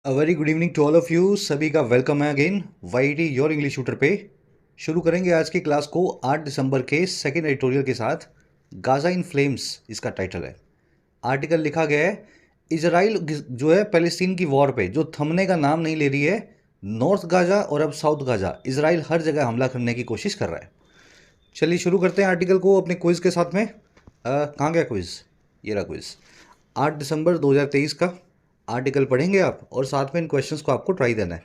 A very good evening to all of you. सभी का welcome है again YT your English shooter पे। शुरू करेंगे आज की क्लास को 8 दिसंबर के सेकेंड एडिटोरियल के साथ। गाजा इन फ्लेम्स इसका टाइटल है। आर्टिकल लिखा गया है इजराइल जो है पैलेस्टीन की वॉर पे, जो थमने का नाम नहीं ले रही है। नॉर्थ गाजा और अब साउथ गाजा, इजराइल हर जगह हमला करने की कोशिश कर रहा है। चलिए शुरू करते हैं आर्टिकल को अपने क्विज के साथ में। कहाँ गया क्विज? ये रहा क्विज। 8 दिसंबर 2023 का आर्टिकल पढ़ेंगे आप और साथ में इन क्वेश्चंस को आपको ट्राई देना है।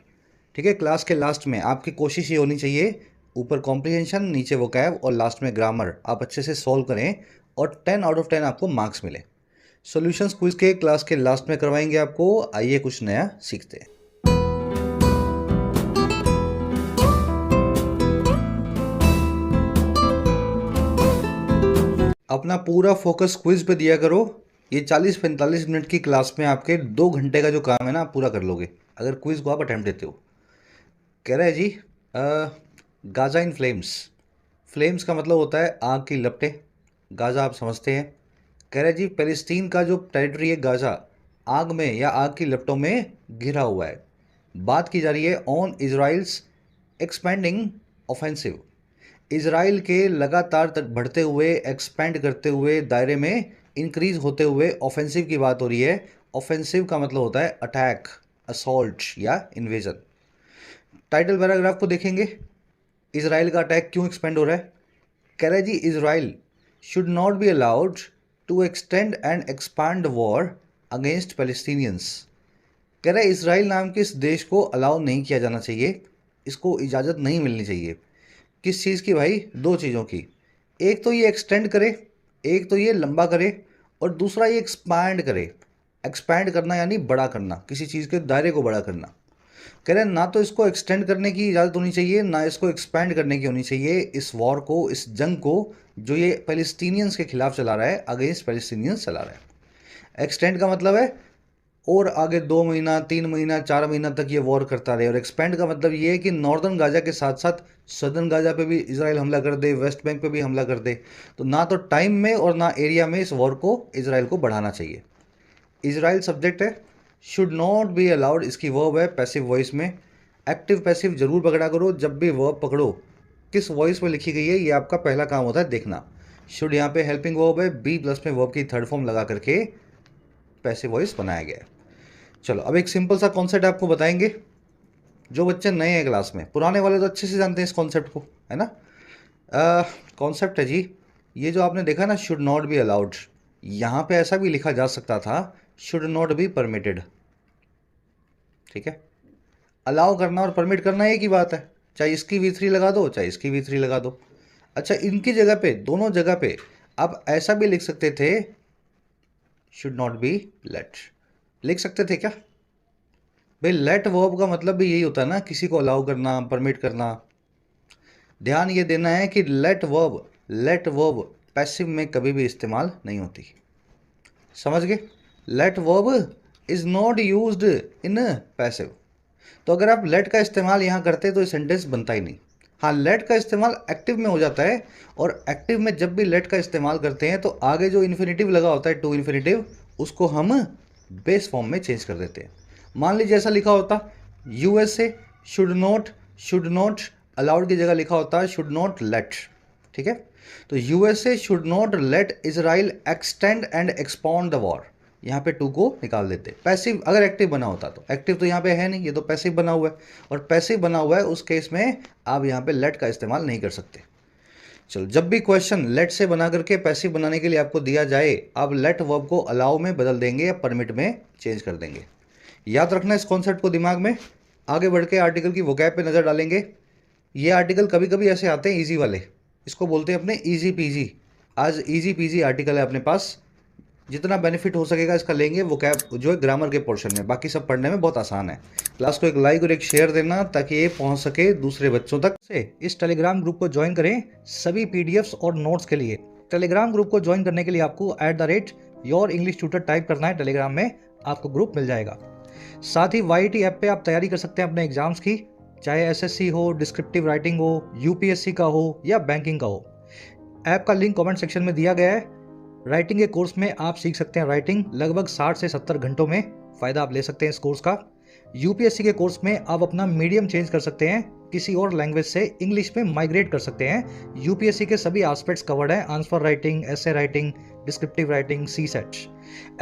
ठीक है, क्लास के लास्ट में आपकी कोशिश ये होनी चाहिए, ऊपर कॉम्प्रिहेंशन, नीचे वोकैब और लास्ट में ग्रामर आप अच्छे से सॉल्व करें और 10 आउट ऑफ 10 आपको मार्क्स मिले। सॉल्यूशंस क्विज के क्लास के लास्ट में करवाएंगे आपको। आइए कुछ नया सीखते हैं। अपना पूरा फोकस क्विज पे दिया करो। ये 40-45 मिनट की क्लास में आपके 2 घंटे का जो काम है ना, आप पूरा कर लोगे अगर क्विज को आप अटेम्प्ट देते हो। कह रहा है जी गाजा इन फ्लेम्स। फ्लेम्स का मतलब होता है आग की लपटें। गाजा आप समझते हैं। कह रहा है जी पैलेस्टीन का जो टेरिटरी है गाजा, आग में या आग की लपटों में घिरा हुआ है। बात की जा रही है on Israel's expanding offensive. Israel के लगातार बढ़ते हुए, एक्सपेंड करते हुए, दायरे में इंक्रीज होते हुए ऑफेंसिव की बात हो रही है। ऑफेंसिव का मतलब होता है अटैक, असॉल्ट या इन्वेजन। टाइटल पैराग्राफ को देखेंगे, इजराइल का अटैक क्यों एक्सपेंड हो रहा है। कह रहा है जी Israel should not be allowed to extend and expand war against Palestinians. कह रहा है इसराइल नाम के इस देश को अलाउ नहीं किया जाना चाहिए, इसको इजाज़त नहीं मिलनी चाहिए। किस चीज़ की भाई? 2 चीज़ों की। एक तो ये एक्सटेंड करे, एक तो ये लंबा करे, और दूसरा ये एक्सपैंड करे। एक्सपैंड करना यानी बड़ा करना, किसी चीज़ के दायरे को बड़ा करना। कह रहे हैं ना तो इसको एक्सटेंड करने की इजाज़त होनी चाहिए, ना इसको एक्सपैंड करने की होनी चाहिए। इस वॉर को, इस जंग को जो ये पैलेस्टीनियंस के खिलाफ चला रहा है, अगेंस्ट पैलेस्टीनियंस चला रहा है। एक्सटेंड का मतलब है और आगे 2 महीना, 3 महीना, 4 महीना तक ये वॉर करता रहे। और एक्सपेंड का मतलब ये है कि नॉर्दर्न गाजा के साथ साथ सदर्न गाजा पे भी इसराइल हमला कर दे, वेस्ट बैंक पे भी हमला कर दे। तो ना तो टाइम में और ना एरिया में इस वॉर को, इसराइल को बढ़ाना चाहिए। इसराइल सब्जेक्ट है, शुड नॉट बी अलाउड इसकी वर्ब है पैसिव वॉइस में। एक्टिव पैसिव जरूर पकड़ा करो। जब भी वर्ब पकड़ो किस वॉइस में लिखी गई है, ये आपका पहला काम होता है देखना। शुड यहाँ पे हेल्पिंग वर्ब है, बी प्लस में वर्ब की थर्ड फॉर्म लगा करके पैसिव वॉइस बनाया गया है। चलो अब एक सिंपल सा कॉन्सेप्ट आपको बताएंगे। जो बच्चे नए हैं क्लास में, पुराने वाले तो अच्छे से जानते हैं इस कॉन्सेप्ट को, है ना। कॉन्सेप्ट है जी, ये जो आपने देखा ना शुड नॉट बी अलाउड, यहाँ पे ऐसा भी लिखा जा सकता था शुड नॉट बी परमिटेड। ठीक है, अलाउ करना और परमिट करना एक ही बात है। चाहे इसकी V3 लगा दो, चाहे इसकी V3 लगा दो। अच्छा, इनकी जगह पे, दोनों जगह पे आप ऐसा भी लिख सकते थे शुड नॉट बी लेट। लिख सकते थे क्या भाई? लेट वर्ब का मतलब भी यही होता है ना, किसी को अलाउ करना, परमिट करना। ध्यान ये देना है कि लेट वर्ब पैसिव में कभी भी इस्तेमाल नहीं होती। समझ गए? Let verb is not used in passive. तो अगर आप लेट का इस्तेमाल यहाँ करते तो ये सेंटेंस बनता ही नहीं। हाँ, लेट का इस्तेमाल एक्टिव में हो जाता है, और एक्टिव में जब भी लेट का इस्तेमाल करते हैं तो आगे जो इन्फिनेटिव लगा होता है, टू इन्फिनेटिव, उसको हम बेस फॉर्म में चेंज कर देते हैं। मान लीजिए ऐसा लिखा होता यूएसए शुड नॉट अलाउड की जगह लिखा होता है शुड नॉट लेट। ठीक है, तो USA should not let Israel extend and expand the war. यहाँ पे टू को निकाल देते। पैसिव अगर एक्टिव बना होता तो, एक्टिव तो यहाँ पे है नहीं, ये तो पैसिव बना हुआ है, और पैसिव बना हुआ है उस केस में आप यहाँ पे लेट का इस्तेमाल नहीं कर सकते। चलो, जब भी क्वेश्चन लेट से बना करके पैसिव बनाने के लिए आपको दिया जाए, आप लेट वर्ब को अलाउ में बदल देंगे या परमिट में चेंज कर देंगे। याद रखना इस कॉन्सेप्ट को दिमाग में। आगे बढ़ के आर्टिकल की वोकैब पे नज़र डालेंगे। ये आर्टिकल कभी कभी ऐसे आते हैं ईजी वाले, इसको बोलते हैं अपने ईजी पीजी। आज ईजी पीजी आर्टिकल है अपने पास, जितना बेनिफिट हो सकेगा इसका लेंगे। वोकैब जो है ग्रामर के पोर्शन में, बाकी सब पढ़ने में बहुत आसान है। क्लास को एक लाइक और एक शेयर देना ताकि ये पहुंच सके दूसरे बच्चों तक। से इस टेलीग्राम ग्रुप को ज्वाइन करें सभी पीडीएफ्स और नोट्स के लिए। टेलीग्राम ग्रुप को ज्वाइन करने के लिए आपको @योर इंग्लिश ट्यूटर टाइप करना है। टेलीग्राम में आपको ग्रुप मिल जाएगा। साथ ही वाईटी ऐप पे आप तैयारी कर सकते हैं अपने एग्जाम्स की, चाहे एसएससी हो, डिस्क्रिप्टिव राइटिंग हो, यूपीएससी का हो या बैंकिंग का हो। ऐप का लिंक कमेंट सेक्शन में दिया गया है। राइटिंग के कोर्स में आप सीख सकते हैं राइटिंग लगभग 60 से 70 घंटों में। फ़ायदा आप ले सकते हैं इस कोर्स का। यूपीएससी के कोर्स में आप अपना मीडियम चेंज कर सकते हैं, किसी और लैंग्वेज से इंग्लिश में माइग्रेट कर सकते हैं। यूपीएससी के सभी एस्पेक्ट्स कवर्ड हैं, answer writing, essay writing, descriptive writing, CSAT.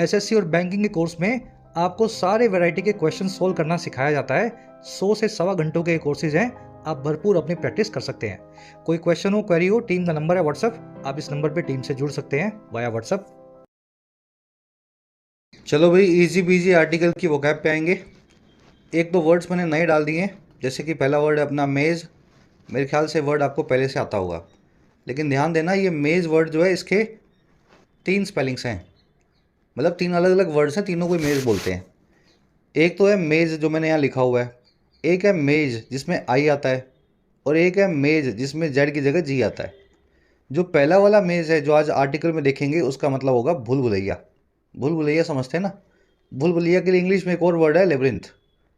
SSC और बैंकिंग के कोर्स में आपको सारे वैरायटी के क्वेश्चन सोल्व करना सिखाया जाता है। 100 से 1.25 घंटों के कोर्सेज हैं, आप भरपूर अपनी प्रैक्टिस कर सकते हैं। कोई क्वेश्चन हो, क्वेरी हो, टीम का नंबर है व्हाट्सएप, आप इस नंबर पे टीम से जुड़ सकते हैं वाया व्हाट्सएप। चलो भाई, इजी बीजी आर्टिकल की वोकैब पे आएंगे। एक दो वर्ड्स मैंने नए डाल दिए हैं, जैसे कि पहला वर्ड है अपना मेज़। मेरे ख्याल से वर्ड आपको पहले से आता होगा, लेकिन ध्यान देना ये मेज़ वर्ड जो है इसके 3 स्पेलिंग्स हैं, मतलब 3 अलग अलग वर्ड्स हैं, तीनों को मेज़ बोलते हैं। एक तो है मेज़ जो मैंने यहाँ लिखा हुआ है, एक है मेज़ जिसमें आई आता है, और एक है मेज़ जिसमें जेड की जगह जी आता है। जो पहला वाला मेज़ है जो आज आर्टिकल में देखेंगे उसका मतलब होगा भूल भुलैया। भूल भुलैया समझते हैं ना? भूल भुलैया के लिए इंग्लिश में एक और वर्ड है लेब्रिंथ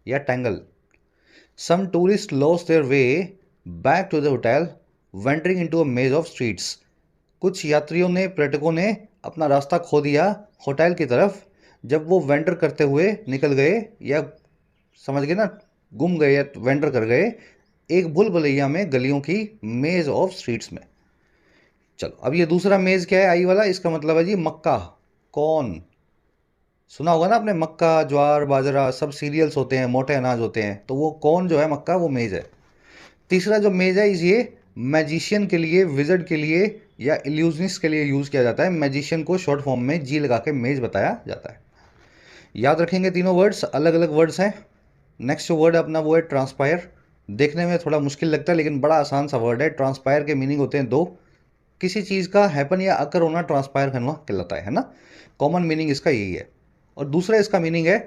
या tangle. Some tourist lost their way back to the hotel wandering into a maze of streets. कुछ यात्रियों ने, पर्यटकों ने अपना रास्ता खो दिया होटल की तरफ जब वो वेंटर करते हुए निकल गए, या समझ गए ना, गुम गए या वेंटर कर गए एक भूल भुलैया में गलियों की मेज ऑफ स्ट्रीट्स में। चलो, अब ये दूसरा मेज क्या है आई वाला, इसका मतलब है जी मक्का, कॉर्न। सुना होगा ना आपने, मक्का, ज्वार, बाजरा, सब सीरियल्स होते हैं, मोटे अनाज होते हैं, तो वो कॉर्न जो है मक्का, वो मेज है। तीसरा जो मेज है ये मैजिशियन के लिए, विजर्ड के लिए या इल्यूजनिस्ट के लिए यूज़ किया जाता है। मैजिशियन को शॉर्ट फॉर्म में जी लगा के मेज बताया जाता है। याद रखेंगे, तीनों वर्ड्स अलग अलग वर्ड्स हैं। नेक्स्ट जो वर्ड अपना वो है ट्रांसपायर। देखने में थोड़ा मुश्किल लगता है लेकिन बड़ा आसान सा वर्ड है। ट्रांसपायर के मीनिंग होते हैं दो। किसी चीज़ का हैपन या अकर होना ट्रांसपायर करना कहलाता है ना। कॉमन मीनिंग इसका यही है। और दूसरा इसका मीनिंग है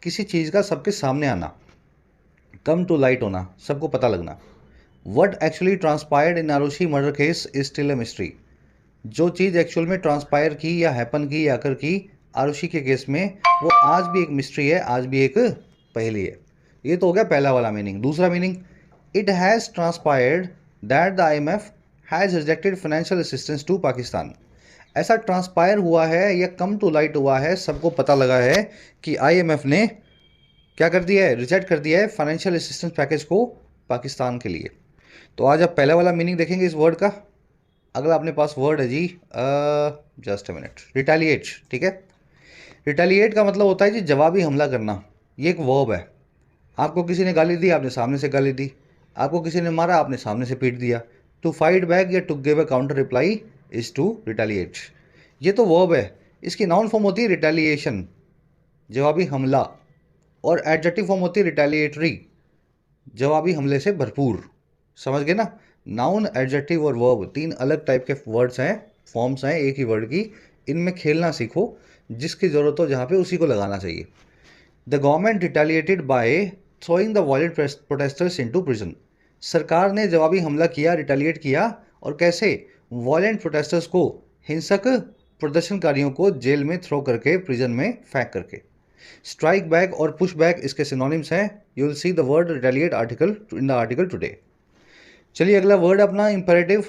किसी चीज़ का सबके सामने आना, कम टू लाइट होना, सबको पता लगना। What actually transpired in Aarushi murder case is still a mystery. जो चीज़ एक्चुअल में ट्रांसपायर की या हैपन की या अकर की आरुषि के केस में, वो आज भी एक मिस्ट्री है, आज भी एक पहेली है। ये तो हो गया पहला वाला मीनिंग। दूसरा meaning, it has transpired that the IMF has rejected financial assistance to Pakistan. ऐसा ट्रांसपायर हुआ है या कम टू लाइट हुआ है, सबको पता लगा है कि IMF ने क्या कर दिया है, रिजेक्ट कर दिया है फाइनेंशियल असिस्टेंस पैकेज को पाकिस्तान के लिए। तो आज आप पहला वाला मीनिंग देखेंगे इस वर्ड का। अगला अपने पास वर्ड है जी, जस्ट अ मिनट, रिटेलिएट। ठीक है, रिटेलिएट का मतलब होता है जी जवाबी हमला करना। ये एक वर्ब है। आपको किसी ने गाली दी, आपने सामने से गाली दी। आपको किसी ने मारा, आपने सामने से पीट दिया। टू फाइट बैक या to give a counter reply is to retaliate. ये तो वर्ब है। इसकी नाउन फॉर्म होती है रिटेलिएशन, जवाबी हमला, और एडजेक्टिव फॉर्म होती है रिटेलिएटरी, जवाबी हमले से भरपूर। समझ गए ना? नाउन, एडजेक्टिव और वर्ब, 3 अलग टाइप के वर्ड्स हैं, फॉर्म्स हैं एक ही वर्ड की। इनमें खेलना सीखो, जिसकी ज़रूरत हो जहाँ पे उसी को लगाना चाहिए। The government retaliated by throwing the violent protesters into prison. सरकार ने जवाबी हमला किया, रिटेलिएट किया, और कैसे? वायलेंट प्रोटेस्टर्स को, हिंसक प्रदर्शनकारियों को जेल में थ्रो करके, प्रिजन में फेंक करके। स्ट्राइक बैक और पुश बैक इसके सिनोनिम्स हैं। You will see the word retaliate article in the article today. चलिए, अगला वर्ड अपना इम्पेरेटिव।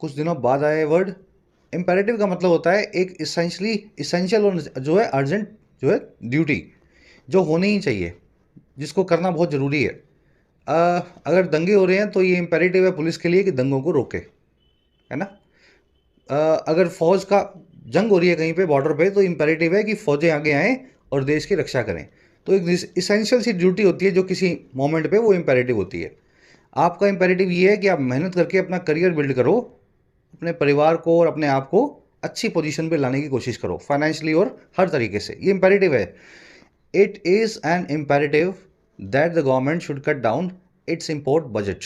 कुछ दिनों बाद आया वर्ड। इम्पेरेटिव का मतलब होता है एक इसेंशियल और जो है अर्जेंट, जो है ड्यूटी, जो होनी ही चाहिए, जिसको करना बहुत ज़रूरी है। अगर दंगे हो रहे हैं तो ये इम्पेरेटिव है पुलिस के लिए कि दंगों को रोके, है ना। अगर फौज का जंग हो रही है कहीं पे बॉर्डर पे, तो इम्पेरेटिव है कि फौजें आगे आएँ और देश की रक्षा करें। तो एक इसेंशियल सी ड्यूटी होती है जो किसी मोमेंट पे वो इम्पेरेटिव होती है। आपका इम्पेरेटिव ये है कि आप मेहनत करके अपना करियर बिल्ड करो, अपने परिवार को और अपने आप को अच्छी पोजीशन पे लाने की कोशिश करो, फाइनेंशियली और हर तरीके से। ये इम्पेरेटिव है। It is an imperative that the government should cut down it's import budget.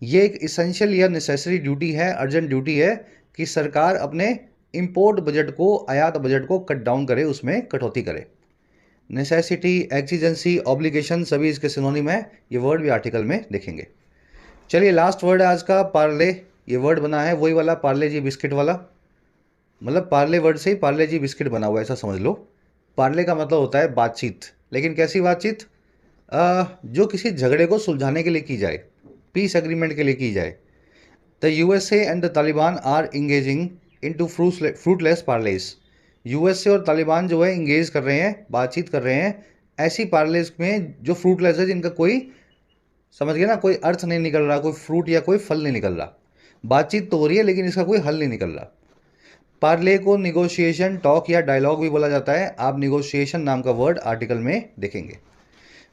ये एक इसेंशियल या नेसेसरी ड्यूटी है, अर्जेंट ड्यूटी है कि सरकार अपने इम्पोर्ट बजट को, आयात बजट को कट डाउन करे, उसमें कटौती करे। नेसेसिटी, एक्सीजेंसी, ऑब्लिगेशन, सभी इसके सिनोनिम है। ये वर्ड भी आर्टिकल में देखेंगे। चलिए, लास्ट वर्ड है आज का, पार्ले। ये वर्ड बना है वही वाला पार्ले जी बिस्किट वाला, मतलब पार्ले वर्ड से ही पार्ले जी बिस्किट बना हुआ है, ऐसा समझ लो। पार्ले का मतलब होता है बातचीत, लेकिन कैसी बातचीत? जो किसी झगड़े को सुलझाने के लिए की जाए, पीस एग्रीमेंट के लिए की जाए। The USA and the Taliban are engaging into fruitless parleys. USA और तालिबान जो है इंगेज कर रहे हैं, बातचीत कर रहे हैं ऐसी पार्लेज में जो फ्रूटलेस है, जिनका कोई, समझ गए ना, कोई अर्थ नहीं निकल रहा, कोई फ्रूट या कोई फल नहीं निकल रहा। बातचीत तो हो रही है लेकिन इसका कोई हल नहीं निकल रहा। पार्ले को निगोशिएशन, टॉक या डायलॉग भी बोला जाता है। आप निगोशिएशन नाम का वर्ड आर्टिकल में देखेंगे।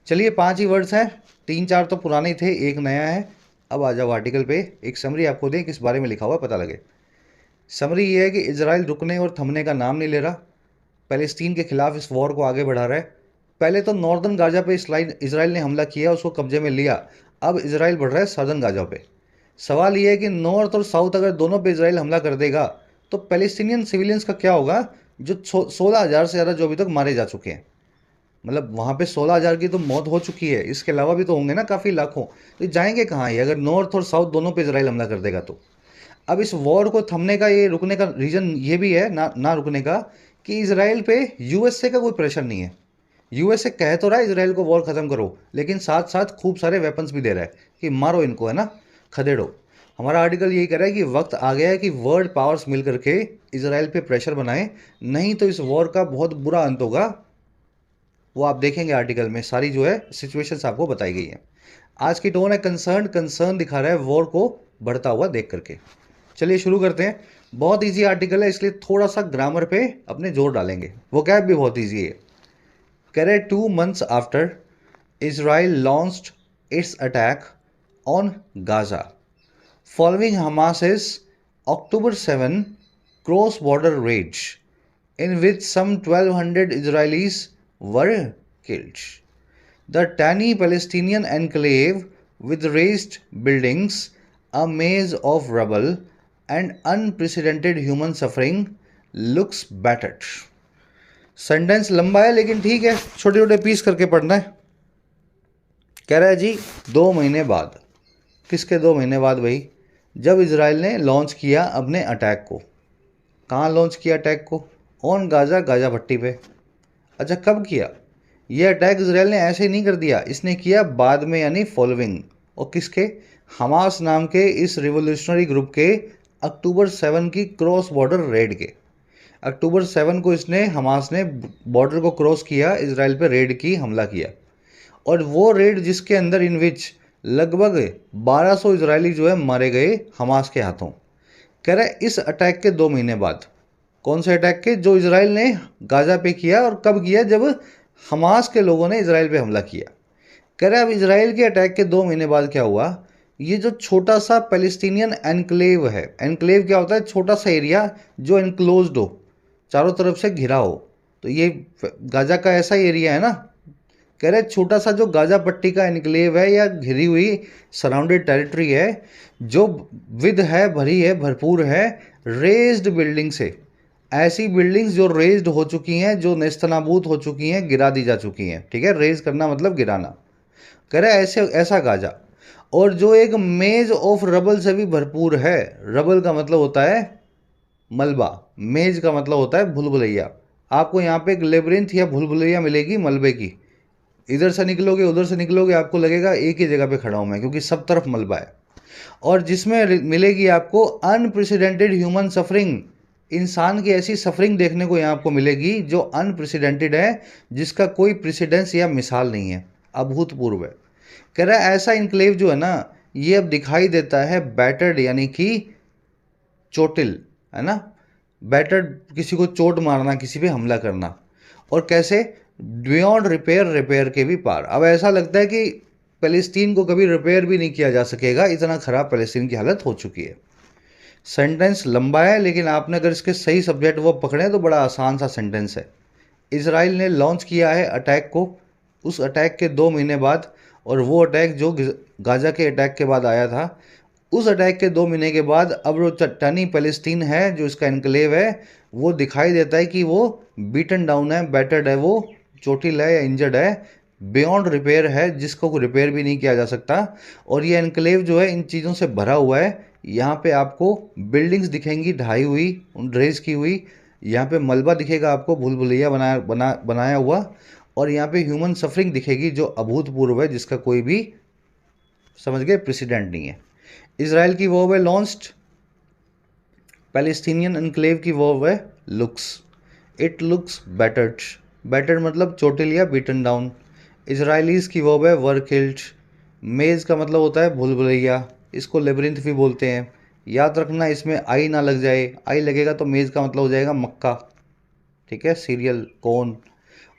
चलिए 5 ही वर्ड्स हैं, 3-4 तो पुराने थे, एक नया है। अब आ जाओ आर्टिकल पे। एक समरी आपको दें किस बारे में लिखा हुआ पता लगे। समरी ये है कि इजराइल रुकने और थमने का नाम नहीं ले रहा, पैलेस्टीन के खिलाफ इस वॉर को आगे बढ़ा रहा है। पहले तो नॉर्दर्न गाजा पे इजराइल ने हमला किया, उसको कब्जे में लिया। अब इजराइल बढ़ रहा है सदर्न गाजा पे। सवाल ये है कि नॉर्थ और साउथ अगर दोनों पे इजराइल हमला कर देगा तो पैलेस्टीनियन सिविलियंस का क्या होगा, जो 16,000 से ज़्यादा जो अभी तक मारे जा चुके हैं। मतलब वहाँ पे 16,000 की तो मौत हो चुकी है, इसके अलावा भी तो होंगे ना काफ़ी लाखों। तो ये जाएंगे कहाँ ये, अगर नॉर्थ और साउथ दोनों पे इजराइल हमला कर देगा तो। अब इस वॉर को थमने का, ये रुकने का रीज़न ये भी है, ना रुकने का, कि इजराइल पे यूएसए का कोई प्रेशर नहीं है। यूएसए कह तो रहा है इजराइल को वॉर ख़त्म करो, लेकिन साथ साथ खूब सारे वेपन्स भी दे रहा है कि मारो इनको, है ना, खदेड़ो। हमारा आर्टिकल यही कह रहा है कि वक्त आ गया है कि वर्ल्ड पावर्स मिल करके इजराइल पे प्रेशर बनाएं, नहीं तो इस वॉर का बहुत बुरा अंत होगा। वो आप देखेंगे आर्टिकल में, सारी जो है सिचुएशंस आपको बताई गई हैं। आज की टोन है कंसर्न दिखा रहा है वॉर को बढ़ता हुआ देख करके। चलिए शुरू करते हैं। बहुत इजी आर्टिकल है, इसलिए थोड़ा सा ग्रामर पे अपने जोर डालेंगे। वो कैब भी बहुत इजी है। कह रहे 2 months after Israel launched its attack on Gaza following Hamas's October 7 cross-border raid in which some 1,200 Israelis were killed. The tiny Palestinian enclave with raised buildings, a maze of rubble, and unprecedented human suffering looks battered. Sentence लंबा है लेकिन ठीक है, छोटे छोटे piece करके पढ़ना है। कह रहा है जी 2 महीने बाद। किसके 2 महीने बाद भाई? जब इजराइल ने लॉन्च किया अपने अटैक को। कहाँ लॉन्च किया अटैक को? ऑन गाजा, गाजा भट्टी पे। अच्छा कब किया ये अटैक? इजराइल ने ऐसे ही नहीं कर दिया, इसने किया बाद में, यानी फॉलोइंग। और किसके? हमास नाम के इस रिवोल्यूशनरी ग्रुप के अक्टूबर 7 की क्रॉस बॉर्डर रेड के। अक्टूबर 7 को इसने, हमास ने बॉर्डर को क्रॉस किया, इजराइल पे रेड की, हमला किया। और वो रेड जिसके अंदर इन विच लगभग 1200 इजरायली जो है मारे गए हमास के हाथों। कह रहा है इस अटैक के 2 महीने बाद। कौन से अटैक के? जो इजराइल ने गाजा पे किया। और कब किया? जब हमास के लोगों ने इजराइल पे हमला किया। कह रहा है अब इजराइल के अटैक के 2 महीने बाद क्या हुआ, ये जो छोटा सा पैलेस्टीनियन एनक्लेव है। एनक्लेव क्या होता है? छोटा सा एरिया जो एनक्लोज्ड हो, चारों तरफ से घिरा हो। तो ये गाजा का ऐसा एरिया है ना। कह रहे छोटा सा जो गाजा पट्टी का एनक्लेव है या घिरी हुई सराउंडेड टेरिटरी है, जो विद है, भरी है, भरपूर है रेज्ड बिल्डिंग से। ऐसी बिल्डिंग्स जो रेज्ड हो चुकी हैं, जो नेस्तनाबूद हो चुकी हैं, गिरा दी जा चुकी हैं। ठीक है, रेज करना मतलब गिराना। कह रहे ऐसे ऐसा गाजा, और जो एक मेज ऑफ रबल से भी भरपूर है। रबल का मतलब होता है मलबा, मेज का मतलब होता है भूलभुलैया। आपको यहाँ पे एक लेबरिंथ या भूलभुलैया मिलेगी मलबे की। इधर से निकलोगे, उधर से निकलोगे, आपको लगेगा एक ही जगह पे खड़ा हूँ मैं, क्योंकि सब तरफ मलबा है। और जिसमें मिलेगी आपको अनप्रेसिडेंटेड ह्यूमन सफरिंग। इंसान की ऐसी सफरिंग देखने को यहाँ आपको मिलेगी जो अनप्रेसिडेंटेड है, जिसका कोई प्रेसिडेंस या मिसाल नहीं है, अभूतपूर्व है। कह रहा है ऐसा इनक्लेव जो है ना, ये अब दिखाई देता है बैटर्ड, यानी कि चोटिल, है ना। बैटर्ड, किसी को चोट मारना, किसी पे हमला करना। और कैसे? बियॉन्ड रिपेयर, रिपेयर के भी पार। अब ऐसा लगता है कि पैलेस्टीन को कभी रिपेयर भी नहीं किया जा सकेगा, इतना ख़राब पैलेस्टीन की हालत हो चुकी है। सेंटेंस लंबा है लेकिन आपने अगर इसके सही सब्जेक्ट वो पकड़े तो बड़ा आसान सा सेंटेंस है। इजराइल ने लॉन्च किया है अटैक को, उस अटैक के 2 महीने बाद। और वो अटैक जो गाजा के अटैक के बाद आया था, उस अटैक के 2 महीने के बाद अब जो चट्टानी पैलेस्टीन है, जो इसका इनक्लेव है, वो दिखाई देता है कि वो बीटन डाउन है, बैटर्ड है, वो चोटिल है या इंजर्ड है, बियॉन्ड रिपेयर है, जिसको रिपेयर भी नहीं किया जा सकता। और ये एनक्लेव जो है इन चीज़ों से भरा हुआ है। यहाँ पे आपको बिल्डिंग्स दिखेंगी ढाई हुई, रेज की हुई। यहाँ पे मलबा दिखेगा आपको, भूल भुलैया बनाया हुआ। और यहाँ पे ह्यूमन सफरिंग दिखेगी जो अभूतपूर्व है, जिसका कोई भी, समझ गए, प्रेसिडेंट नहीं है। इजराइल की वर्ब है लॉन्च्ड, पैलेस्टीनियन एनक्लेव की वर्ब है looks. It looks battered, battered मतलब चोटिल या बीटन डाउन। इजराइलीज की वर्ब है वर किल्ड। मेज का मतलब होता है भूल भुलैया, इसको लेबरिंथ भी बोलते हैं। याद रखना इसमें आई ना लग जाए, आई लगेगा तो मेज का मतलब हो जाएगा मक्का, ठीक है, सीरियल, कौन।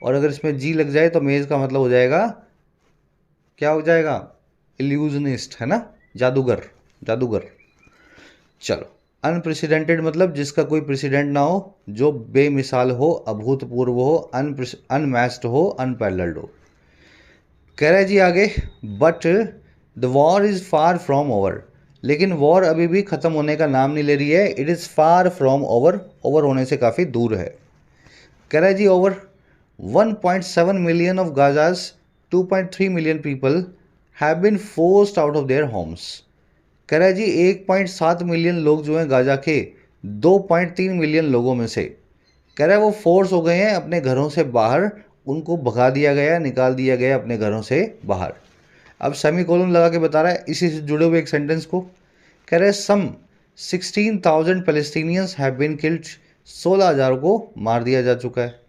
और अगर इसमें जी लग जाए तो मेज का मतलब हो जाएगा, क्या हो जाएगा, इल्यूजनिस्ट, है ना, जादूगर, जादूगर। चलो, अनप्रेसिडेंटेड मतलब जिसका कोई प्रेसिडेंट ना हो, जो बेमिसाल हो, अभूतपूर्व हो, अनमैच्ड हो, अनपैरेलल्ड हो। कह रहे जी आगे, but the war is far from over, लेकिन वॉर अभी भी ख़त्म होने का नाम नहीं ले रही है। It is far from over, over होने से काफ़ी दूर है। कह रहे जी over 1.7 million of Gaza's 2.3 million people have been forced out of their homes. कह रहा है जी 1.7 मिलियन लोग जो हैं गाजा के 2.3 मिलियन लोगों में से, कह रहा है वो फोर्स हो गए हैं अपने घरों से बाहर, उनको भगा दिया गया, निकाल दिया गया अपने घरों से बाहर। अब सेमी कोलन लगा के बता रहा है इसी से जुड़े हुए एक सेंटेंस को। कह रहे हैं some 16,000 Palestinians have been killed, 16,000 को मार दिया जा चुका है।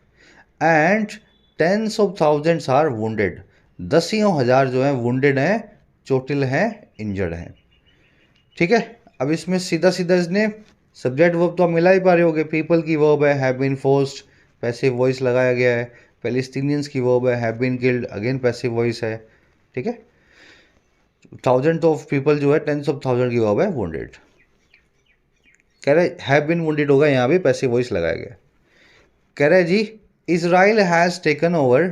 And tens of thousands are wounded, दसियों हजार जो हैं वुंडेड हैं, चोटिल हैं, इंजर्ड हैं। ठीक है, अब इसमें सीधा सीधा इसने सब्जेक्ट वर्ब तो आप मिला ही पा रहे होगे। पीपल की वर्ब है have been forced, passive voice लगाया गया है। पैलेस्टीनियंस की वर्ब है have been killed, again passive voice है। ठीक है, थाउजेंड ऑफ पीपल जो है, टेंस ऑफ थाउजेंड की वर्ब है वुंडेड। कह रहे हैव बीन वुंडेड होगा, यहाँ भी पैसिव वॉइस लगाया गया। कह रहे जी Israel has taken over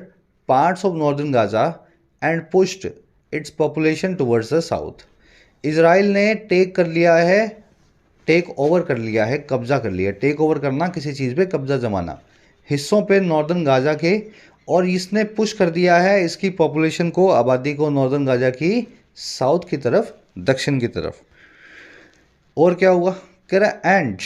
parts of northern Gaza and pushed its population towards the south. Israel ने टेक कर लिया है, टेक ओवर कर लिया है, कब्जा कर लिया। टेक ओवर करना, किसी चीज़ पे कब्जा जमाना, हिस्सों पे नॉर्दर्न गाजा के, और इसने पुश कर दिया है इसकी पॉपुलेशन को, आबादी को, नॉर्दर्न गाजा की साउथ की तरफ, दक्षिण की तरफ। और क्या हुआ, कह रहा है and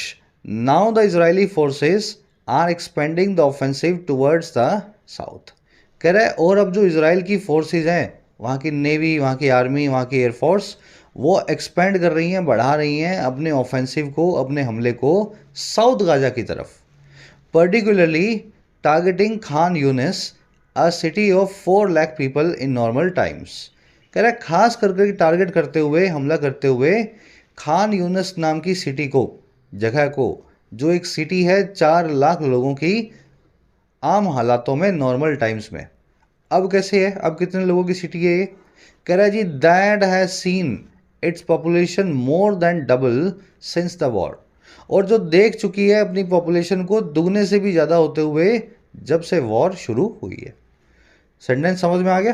now the Israeli forces are expanding the offensive towards the south. कह रहा है और अब जो इसराइल की फोर्सेस हैं, वहाँ की नेवी, वहाँ की आर्मी, वहाँ की एयरफोर्स, वो एक्सपेंड कर रही हैं, बढ़ा रही हैं अपने ऑफेंसिव को, अपने हमले को साउथ गाजा की तरफ, particularly targeting Khan Younis, a city of 4 lakh people in normal times. कह रहा है खास करके टारगेट करते हुए, हमला करते हुए खान यूनिस नाम की सिटी को, जगह को, जो एक सिटी है 4 लाख लोगों की, आम हालातों में, नॉर्मल टाइम्स में। अब कैसे है, अब कितने लोगों की सिटी है ये? कह रहा है जी that has seen its population more than double since the war, और जो देख चुकी है अपनी पॉपुलेशन को दुगने से भी ज़्यादा होते हुए जब से वॉर शुरू हुई है। सेंटेंस समझ में आ गया?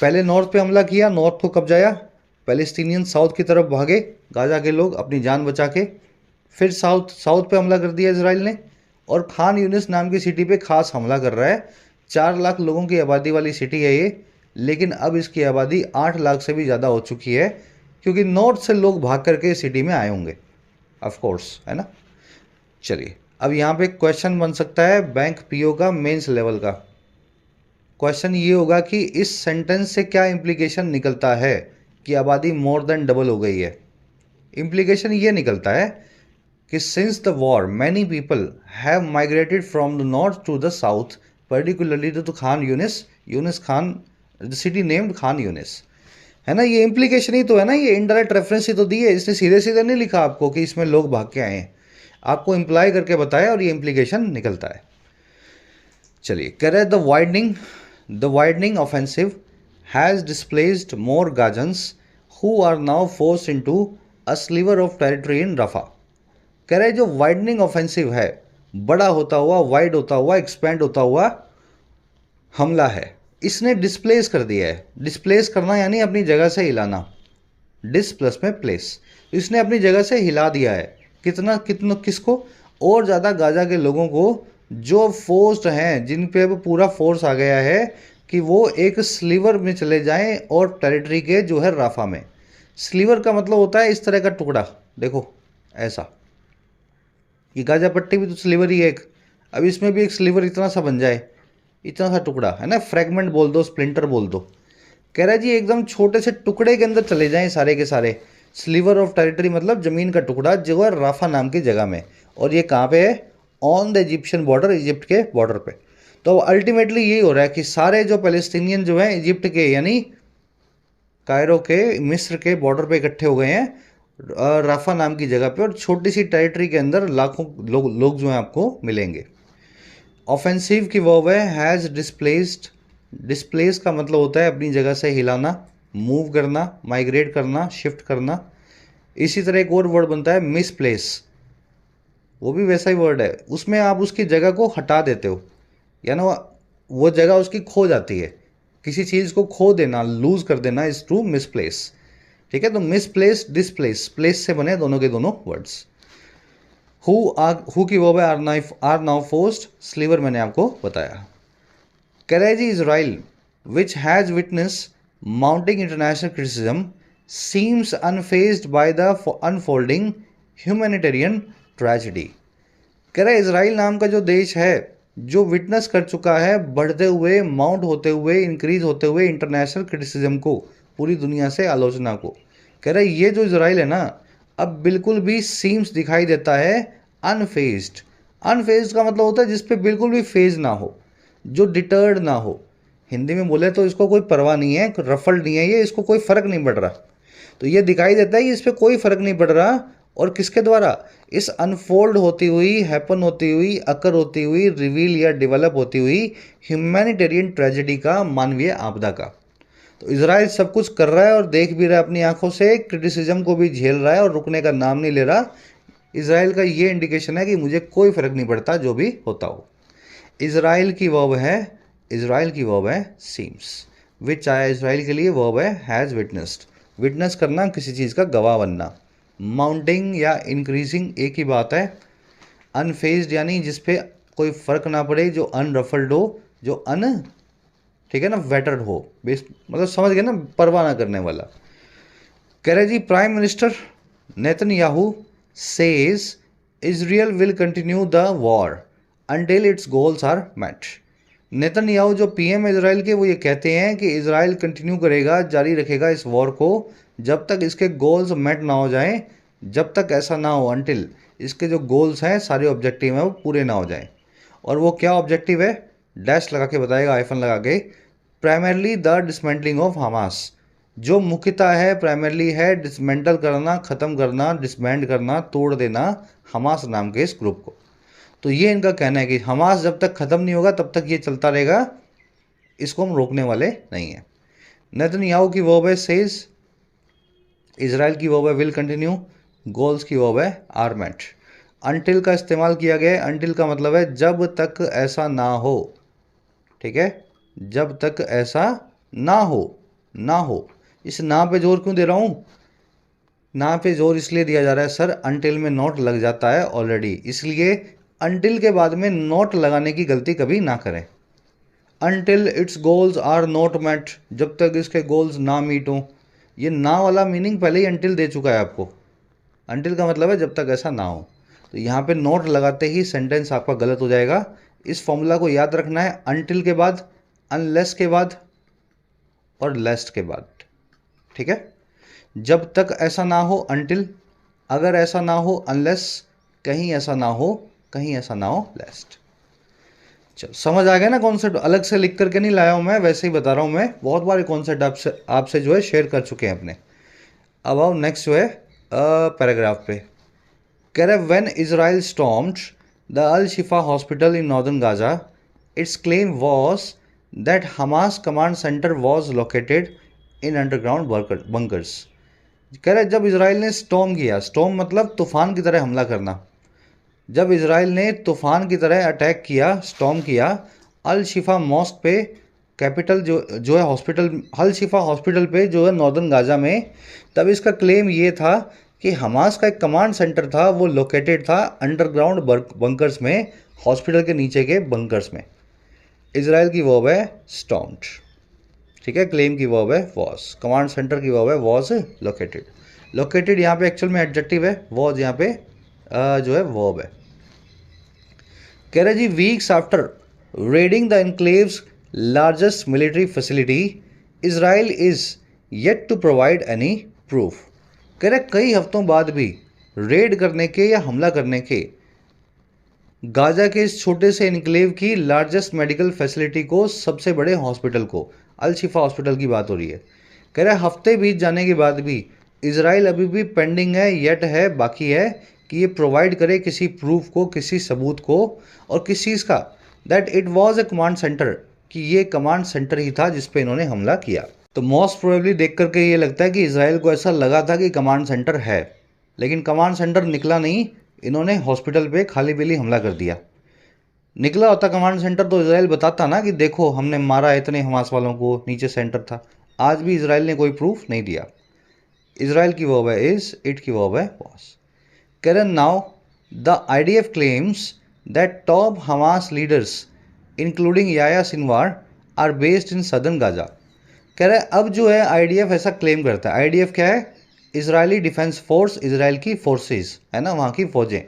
पहले नॉर्थ पे हमला किया, नॉर्थ को कब्जाया, पैलेस्टीनियन साउथ की तरफ भागे, गाजा के लोग अपनी जान बचा के, फिर साउथ पे हमला कर दिया इसराइल ने, और खान यूनिस नाम की सिटी पे खास हमला कर रहा है। 4 लाख लोगों की आबादी वाली सिटी है ये, लेकिन अब इसकी आबादी 8 लाख से भी ज़्यादा हो चुकी है, क्योंकि नॉर्थ से लोग भाग करके सिटी में आए होंगे, ऑफ कोर्स, है ना। चलिए, अब यहाँ पे क्वेश्चन बन सकता है बैंक पीओ का, मेंस लेवल का। क्वेश्चन ये होगा कि इस सेंटेंस से क्या इम्प्लीकेशन निकलता है कि आबादी मोर देन डबल हो गई है। इम्प्लीकेशन ये निकलता है कि since the war many people have migrated from the north to the south, particularly to Khan Younis, Younis Khan, the city named Khan Younis, है ना। ये इम्प्लीकेशन ही तो है ना, ये इनडायरेक्ट रेफरेंस ही तो दी है, इसने सीधे सीधे नहीं लिखा आपको कि इसमें लोग भाग के आए हैं, आपको इम्प्लाई करके बताया और ये इम्प्लीकेशन निकलता है। चलिए, कह रहे the widening offensive has displaced more Gazans who are now forced into a sliver of territory in Rafah. कह रहे जो वाइडनिंग ऑफेंसिव है, बड़ा होता हुआ, वाइड होता हुआ, एक्सपेंड होता हुआ हमला है, इसने डिस्प्लेस कर दिया है। डिस्प्लेस करना यानी अपनी जगह से हिलाना, डिस प्लस में प्लेस, इसने अपनी जगह से हिला दिया है। कितना कितना किसको? और ज़्यादा गाजा के लोगों को, जो फोर्स्ड हैं, जिन पे अब पूरा फोर्स आ गया है कि वो एक स्लीवर में चले जाएं और टेरिटरी के जो है राफा में। स्लीवर का मतलब होता है इस तरह का टुकड़ा, देखो ऐसा, ये गाजा पट्टी भी तो स्लीवर ही है एक, अब इसमें भी एक स्लीवर इतना सा बन जाए, इतना सा टुकड़ा, है ना, फ्रैगमेंट बोल दो, स्प्लिंटर बोल दो। कह रहा है जी एकदम छोटे से टुकड़े के अंदर चले जाएं सारे के सारे। स्लीवर ऑफ टेरिटरी मतलब ज़मीन का टुकड़ा जो है राफा नाम की जगह में, और ये कहाँ पे है? On the Egyptian border, Egypt के बॉर्डर पे। तो अल्टीमेटली यही हो रहा है कि सारे जो पैलेस्टीनियन जो हैं इजिप्ट के यानी कायरो के मिस्र के बॉर्डर पे इकट्ठे हो गए हैं राफा नाम की जगह पे, और छोटी सी टेरिटरी के अंदर लाखों लोग जो हैं आपको मिलेंगे। ऑफेंसिव की वर्ब है हैज़ डिस्प्लेस्ड। डिस्प्लेस का मतलब होता है अपनी जगह से हिलाना, मूव करना, माइग्रेट करना, शिफ्ट करना। इसी तरह एक और वर्ड बनता है मिसप्लेस, वो भी वैसा ही वर्ड है, उसमें आप उसकी जगह को हटा देते हो, यानी वो जगह उसकी खो जाती है। किसी चीज़ को खो देना, लूज कर देना इज टू मिसप्लेस। ठीक है, तो मिसप्लेस डिसप्लेस प्लेस से बने दोनों के दोनों वर्ड्स। हु की वर्ब है आर नाउ फोर्स्ड, स्लीवर मैंने आपको बताया। करेजी Israel which has witness mounting international criticism seems unfazed by the unfolding humanitarian tragedy. कह रहा है इसराइल नाम का जो देश है, जो विटनेस कर चुका है बढ़ते हुए, माउंट होते हुए, इंक्रीज होते हुए इंटरनेशनल क्रिटिसिज्म को, पूरी दुनिया से आलोचना को, कह रहा है ये जो इसराइल है ना, अब बिल्कुल भी सीम्स दिखाई देता है अनफेज्ड। अनफेज्ड का मतलब होता है जिस पे बिल्कुल भी फेज ना हो, जो डिटर्ड ना हो। हिंदी में बोले तो इसको कोई परवाह नहीं है, रफल्ड नहीं है ये, इसको कोई फर्क नहीं पड़ रहा। तो ये दिखाई देता है कि इस पर कोई फर्क नहीं पड़ रहा। और किसके द्वारा? इस अनफोल्ड होती हुई, हैपन होती हुई, अकर होती हुई, रिवील या डेवलप होती हुई ह्यूमैनिटेरियन ट्रेजेडी का, मानवीय आपदा का। तो इजराइल सब कुछ कर रहा है और देख भी रहा है अपनी आंखों से, क्रिटिसिज्म को भी झेल रहा है और रुकने का नाम नहीं ले रहा। इजराइल का ये इंडिकेशन है कि मुझे कोई फर्क नहीं पड़ता जो भी होता हो। इजराइल की वर्ब है सीम्स। विच आया इसराइल के लिए, वर्ब है हैज़ विटनेस्ड। विटनेस करना, किसी चीज़ का गवाह बनना। माउंटिंग या इंक्रीजिंग एक ही बात है। अनफेज्ड यानी जिस पे कोई फर्क ना पड़े, जो अनरफल्ड हो, जो ठीक है ना, वेटर्ड हो, बेस मतलब समझ गए ना, परवाह ना करने वाला। कह रहे जी prime minister Netanyahu says Israel will continue the war until its goals are met. Netanyahu जो पीएम इजराइल के, वो ये कहते हैं कि इजराइल कंटिन्यू करेगा, जारी रखेगा इस वॉर को जब तक इसके गोल्स मेट ना हो जाएं। जब तक ऐसा ना हो, अनटिल इसके जो गोल्स हैं, सारे ऑब्जेक्टिव हैं, वो पूरे ना हो जाएं। और वो क्या ऑब्जेक्टिव है, डैश लगा के बताएगा, आइफन लगा के। Primarily the dismantling of Hamas, जो मुख्यतः है, प्राइमरली है डिसमेंटल करना, ख़त्म करना, डिसबैंड करना, तोड़ देना हमास नाम के इस ग्रुप को। तो ये इनका कहना है कि हमास जब तक ख़त्म नहीं होगा तब तक ये चलता रहेगा, इसको हम रोकने वाले नहीं हैं। नेतन्याहू की वर्ब है सेज, इजराइल की वर्ब है विल कंटिन्यू, गोल्स की वर्ब है आर मेट। अनटिल का इस्तेमाल किया गया है। अनटिल का मतलब है जब तक ऐसा ना हो। ठीक है, जब तक ऐसा ना हो, ना हो। इस ना पे जोर क्यों दे रहा हूँ? ना पे जोर इसलिए दिया जा रहा है सर, अनटिल में नोट लग जाता है ऑलरेडी, इसलिए अनटिल के बाद में नोट लगाने की गलती कभी ना करें। Until its goals are not met, जब तक इसके गोल्स ना मीट हों। ये ना वाला मीनिंग पहले ही अनटिल दे चुका है आपको। अनटिल का मतलब है जब तक ऐसा ना हो। तो यहाँ पे नोट लगाते ही सेंटेंस आपका गलत हो जाएगा। इस फॉर्मूला को याद रखना है, अनटिल के बाद, अनलेस के बाद और लेस्ट के बाद। ठीक है, जब तक ऐसा ना हो अनटिल, अगर ऐसा ना हो अनलेस, कहीं ऐसा ना हो, कहीं ऐसा ना हो लेस्ट। चलो समझ आ गया ना कॉन्सेप्ट, अलग से लिख करके नहीं लाया हूँ मैं, वैसे ही बता रहा हूँ मैं। बहुत बारे कॉन्सेप्ट आपसे जो है शेयर कर चुके हैं अपने। अब आओ नेक्स्ट जो है पैराग्राफ पे। कह रहे when Israel stormed the Al Shifa hospital in northern Gaza, it's claim was that Hamas command centre was located in underground bunkers. कह रहे जब इसराइल ने स्टॉर्म किया, स्टॉर्म मतलब तूफान की तरह हमला करना, जब इसराइल ने तूफान की तरह अटैक किया, स्टॉर्म किया अल शिफा मॉस्क पे, कैपिटल जो है हॉस्पिटल, अल शिफा हॉस्पिटल पे जो है नॉर्दर्न गाजा में, तब इसका क्लेम ये था कि हमास का एक कमांड सेंटर था, वो लोकेटेड था अंडरग्राउंड बंकर्स में, हॉस्पिटल के नीचे के बंकर्स में। इसराइल की वर्ब है स्टॉर्म्ड। ठीक है, क्लेम की वर्ब है वॉज, कमांड सेंटर की वर्ब है वॉज लोकेटेड। लोकेटेड यहाँ पे एक्चुअल में एडजेक्टिव है, वॉज यहाँ पे जो है वर्ब है। कह रहे जी weeks after raiding the enclave's largest military facility, Israel is yet to provide any proof. कह रहे कई हफ्तों बाद भी रेड करने के या हमला करने के गाजा के इस छोटे से इनक्लेव की लार्जेस्ट मेडिकल फैसिलिटी को, सबसे बड़े हॉस्पिटल को, अल शिफा हॉस्पिटल की बात हो रही है। कह रहा है हफ्ते बीत जाने के बाद भी इसराइल अभी भी पेंडिंग है, येट है, बाकी है कि ये प्रोवाइड करे किसी प्रूफ को, किसी सबूत को, और किस चीज़ का, that it was a command centre, कि ये कमांड सेंटर ही था जिस पे इन्होंने हमला किया। तो मोस्ट प्रोबेबली देख करके ये लगता है कि इसराइल को ऐसा लगा था कि कमांड सेंटर है, लेकिन कमांड सेंटर निकला नहीं, इन्होंने हॉस्पिटल पे खाली बेली हमला कर दिया। निकला होता कमांड सेंटर तो इसराइल बताता ना कि देखो हमने मारा इतने हमास वालों को, नीचे सेंटर था। आज भी इसराइल ने कोई प्रूफ नहीं दिया। इसराइल की वर्ब है इज, इट की वर्ब है was. Karen, now the IDF claims that top Hamas leaders, including Yahya Sinwar, are based in southern Gaza. कह रहा है अब जो है IDF ऐसा क्लेम करता है। IDF क्या है? इजरायली डिफेंस फोर्स, इसराइल की फोर्सेस है ना, वहाँ की फौजें।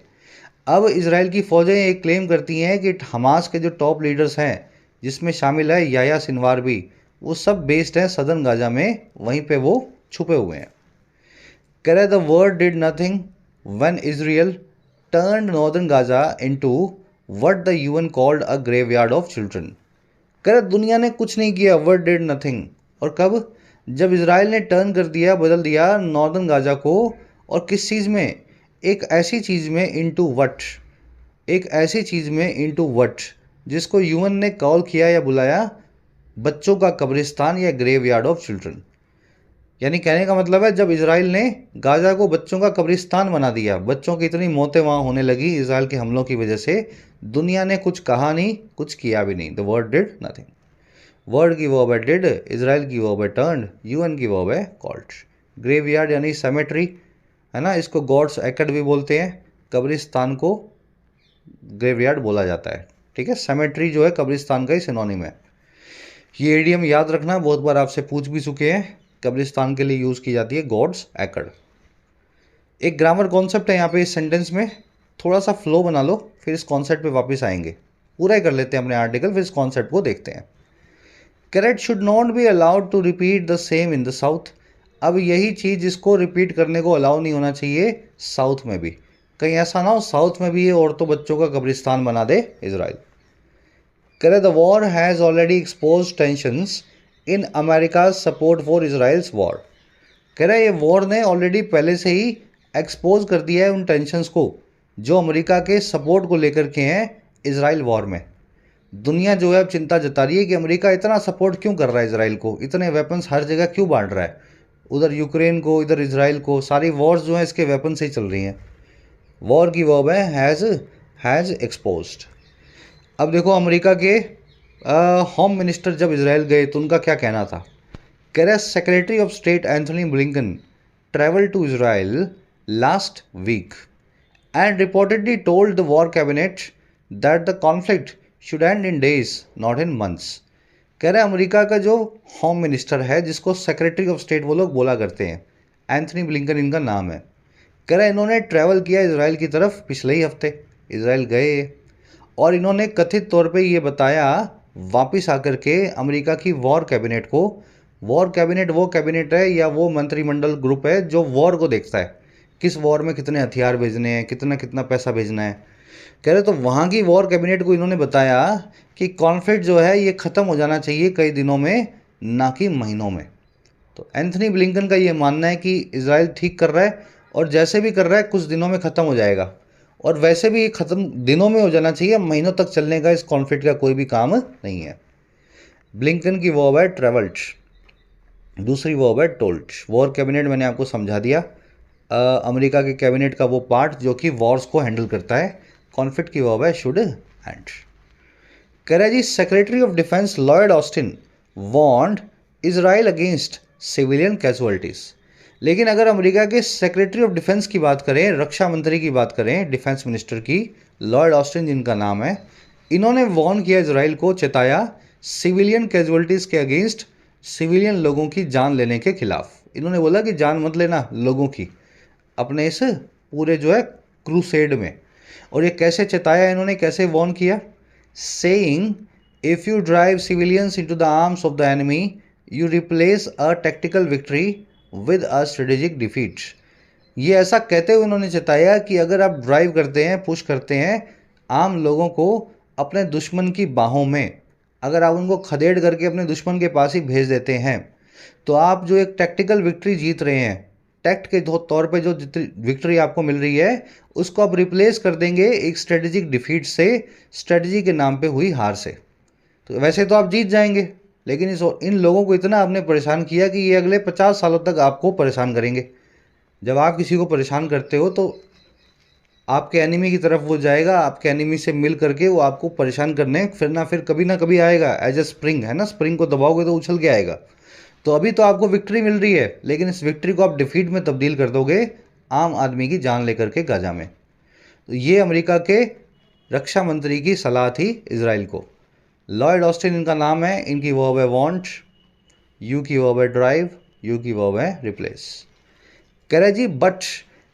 अब इसराइल की फौजें ये क्लेम करती हैं कि हमास के जो टॉप लीडर्स हैं, जिसमें शामिल है याया सिनवार भी, वो सब बेस्ड हैं सदर्न गाजा में, वहीं पे वो छुपे हुए हैं। कह रहा है the word did nothing when Israel turned northern Gaza into what the UN called a graveyard of children. कह दुनिया ने कुछ नहीं किया, वर्ड डिड नथिंग। और कब? जब इसराइल ने टर्न कर दिया, बदल दिया नॉर्दर्न गाजा को, और किस चीज़ में? एक ऐसी चीज़ में, इनटू व्हाट, एक ऐसी चीज़ में, इनटू व्हाट, जिसको यूएन ने कॉल किया या बुलाया बच्चों का कब्रिस्तान या ग्रेवयार्ड ऑफ चिल्ड्रन। यानी कहने का मतलब है जब इसराइल ने गाजा को बच्चों का कब्रिस्तान बना दिया, बच्चों की इतनी मौतें वहाँ होने लगी इसराइल के हमलों की वजह से, दुनिया ने कुछ कहा नहीं, कुछ किया भी नहीं। The word did nothing. Word की वर्ब है डिड, इसराइल की वर्ब है टर्न्ड, यूएन की वर्ब है कॉल्ड। ग्रेवयार्ड यानी सेमेट्री है ना, इसको गॉड्स एक्ड भी बोलते हैं, कब्रिस्तान को ग्रेवयार्ड बोला जाता है। ठीक है, सेमेट्री जो है कब्रिस्तान का ही सिनोनिम है। ये एडियम याद रखना, बहुत बार आपसे पूछ भी चुके हैं। कब्रिस्तान के लिए यूज़ की जाती है गॉड्स एकड़। एक ग्रामर कॉन्सेप्ट है यहाँ पे इस सेंटेंस में, थोड़ा सा फ्लो बना लो, फिर इस कॉन्सेप्ट पे वापस आएंगे। पूरा ही कर लेते हैं अपने आर्टिकल, फिर इस कॉन्सेप्ट को देखते हैं। Carrot should not be allowed to repeat the same in the south. अब यही चीज़ जिसको रिपीट करने को अलाउ नहीं होना चाहिए साउथ में भी, कहीं ऐसा ना हो साउथ में भी ये औरतों बच्चों का कब्रिस्तान बना दे इसराइल। करे the war has already expose tensions in America support for Israel's war. कह रहा है ये वॉर ने ऑलरेडी पहले से ही एक्सपोज कर दिया है उन टेंशंस को जो अमेरिका के सपोर्ट को लेकर के हैं इसराइल वॉर में। दुनिया जो है अब चिंता जता रही है कि अमेरिका इतना सपोर्ट क्यों कर रहा है इसराइल को, इतने वेपन्स हर जगह क्यों बांट रहा है, उधर यूक्रेन को, इधर इसराइल को, सारी वॉर्स जो हैं इसके वेपन से ही चल रही हैं। वॉर की वर्ब है हैज़ एक्सपोज्ड। अब देखो अमेरिका के होम मिनिस्टर जब इसराइल गए तो उनका क्या कहना था। कह रहे secretary of state Anthony Blinken travel to Israel last week and reportedly told the war cabinet that the conflict should end in days not in months. कह रहे अमेरिका का जो होम मिनिस्टर है, जिसको सेक्रेटरी ऑफ स्टेट वो लोग बोला करते हैं, एंथनी ब्लिंकन इनका नाम है। कह रहे इन्होंने ट्रैवल किया इसराइल की तरफ, पिछले ही हफ्ते इसराइल गए, और इन्होंने कथित तौर पे ये बताया वापस आकर के अमेरिका की वॉर कैबिनेट को। वॉर कैबिनेट वो कैबिनेट है या वो मंत्रिमंडल ग्रुप है जो वॉर को देखता है, किस वॉर में कितने हथियार भेजने हैं, कितना कितना पैसा भेजना है। कह रहे तो वहाँ की वॉर कैबिनेट को इन्होंने बताया कि कॉन्फ्लिक्ट जो है ये ख़त्म हो जाना चाहिए कई दिनों में, ना कि महीनों में। तो एंथनी ब्लिंकन का ये मानना है कि इसराइल ठीक कर रहा है, और जैसे भी कर रहा है कुछ दिनों में ख़त्म हो जाएगा, और वैसे भी ख़त्म दिनों में हो जाना चाहिए, महीनों तक चलने का इस कॉन्फ्लिक्ट का कोई भी काम नहीं है। ब्लिंकन की वर्ब है ट्रैवल्ड, दूसरी वर्ब है टोल्ड। वॉर कैबिनेट मैंने आपको समझा दिया, अमेरिका के कैबिनेट का वो पार्ट जो कि वॉर्स को हैंडल करता है। कॉन्फ्लिक्ट की वर्ब है शुड एंड। कह रहा है जी secretary of defense Lloyd Austin warned Israel against civilian casualties. लेकिन अगर अमेरिका के सेक्रेटरी ऑफ डिफेंस की बात करें, रक्षा मंत्री की बात करें, डिफेंस मिनिस्टर की, लॉयड ऑस्टिन जिनका नाम है, इन्होंने वार्न किया इसराइल को, चेताया सिविलियन कैजुअलिटीज़ के अगेंस्ट, सिविलियन लोगों की जान लेने के खिलाफ। इन्होंने बोला कि जान मत लेना लोगों की अपने इस पूरे जो है क्रूसेड में। और ये कैसे चेताया इन्होंने, कैसे वार्न किया? Saying if you drive civilians into the arms of the enemy you replace a tactical victory with a strategic defeat. ये ऐसा कहते हुए उन्होंने चेताया कि अगर आप ड्राइव करते हैं, पुश करते हैं आम लोगों को अपने दुश्मन की बाहों में, अगर आप उनको खदेड़ करके अपने दुश्मन के पास ही भेज देते हैं, तो आप जो एक टैक्टिकल विक्ट्री जीत रहे हैं, टैक्ट के तौर पे जो विक्ट्री आपको मिल रही है, उसको आप रिप्लेस कर देंगे एक स्ट्रेटेजिक डिफीट से, स्ट्रेटजी के नाम पे हुई हार से। तो वैसे तो आप जीत जाएंगे, लेकिन इन लोगों को इतना आपने परेशान किया कि ये अगले 50 सालों तक आपको परेशान करेंगे। जब आप किसी को परेशान करते हो तो आपके एनिमी की तरफ वो जाएगा, आपके एनिमी से मिल करके वो आपको परेशान करने फिर कभी ना कभी आएगा। एज ए स्प्रिंग है ना, स्प्रिंग को दबाओगे तो उछल के आएगा। तो अभी तो आपको विक्ट्री मिल रही है, लेकिन इस विक्ट्री को आप डिफीट में तब्दील कर दोगे आम आदमी की जान लेकर के गाजा में। तो ये अमेरिका के रक्षा मंत्री की सलाह थी इजराइल को। लॉयड ऑस्टिन इनका नाम है, इनकी वर्ब है वांट, यू की वर्ब है ड्राइव, यू की वर्ब है रिप्लेस। कह रहे जी but